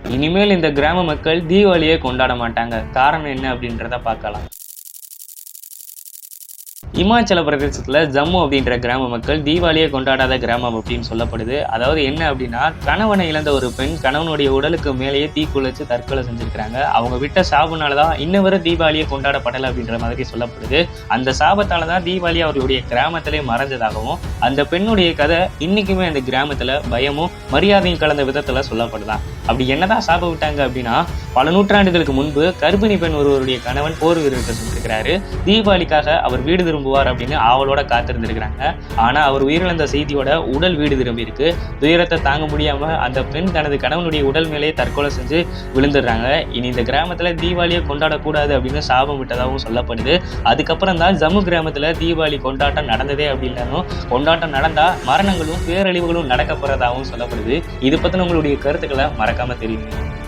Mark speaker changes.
Speaker 1: இனிமேல் இந்த கிராம மக்கள் தீபாவளியை கொண்டாட மாட்டாங்க. காரணம் என்ன அப்படின்றத பார்க்கலாம். இமாச்சல பிரதேசத்துல ஜம்மு அப்படின்ற கிராம மக்கள் தீபாவளியை கொண்டாடாத கிராமம் அப்படின்னு சொல்லப்படுது. அதாவது என்ன அப்படின்னா, கணவனை இழந்த ஒரு பெண் கணவனுடைய உடலுக்கு மேலேயே தீக்குளிச்சு தற்கொலை செஞ்சிருக்கிறாங்க. அவங்க விட்ட சாபனாலதான் இன்ன வரை தீபாவளியை கொண்டாடப்படலை அப்படின்ற மாதிரி சொல்லப்படுது. அந்த சாபத்தாலதான் தீபாவளி அவர்களுடைய கிராமத்திலே மறைஞ்சதாகவும், அந்த பெண்ணுடைய கதை இன்னைக்குமே அந்த கிராமத்துல பயமும் மரியாதையும் கலந்த விதத்துல சொல்லப்படுதான். அப்படி என்னதான் சாப விட்டாங்க அப்படின்னா, பல நூற்றாண்டுகளுக்கு முன்பு கர்ப்பிணி பெண் ஒருவருடைய கணவன் போர் வீரர்கிட்ட சொல்லியிருக்கிறாரு, தீபாவளிக்காக அவர் வீடு திரும்புவார் அப்படின்னு ஆவலோட காத்திருந்திருக்கிறாங்க. ஆனா அவர் உயிரிழந்த செய்தியோட உடல் வீடு திரும்பி இருக்கு. துயரத்தை தாங்க முடியாம அந்த பெண் தனது கணவனுடைய உடல் மேலேயே தற்கொலை செஞ்சு விழுந்துடுறாங்க. இனி இந்த கிராமத்துல தீபாவளியை கொண்டாடக்கூடாது அப்படின்னு சாபம் விட்டதாகவும் சொல்லப்படுது. அதுக்கப்புறம் தான் ஜம்மு கிராமத்துல தீபாவளி கொண்டாட்டம் நடந்ததே அப்படின்னாலும், கொண்டாட்டம் நடந்தா மரணங்களும் பேரழிவுகளும் நடக்க போறதாகவும் சொல்லப்படுது. இது பத்தின உங்களுடைய கருத்துக்களை மறக்காம தெரியுங்க.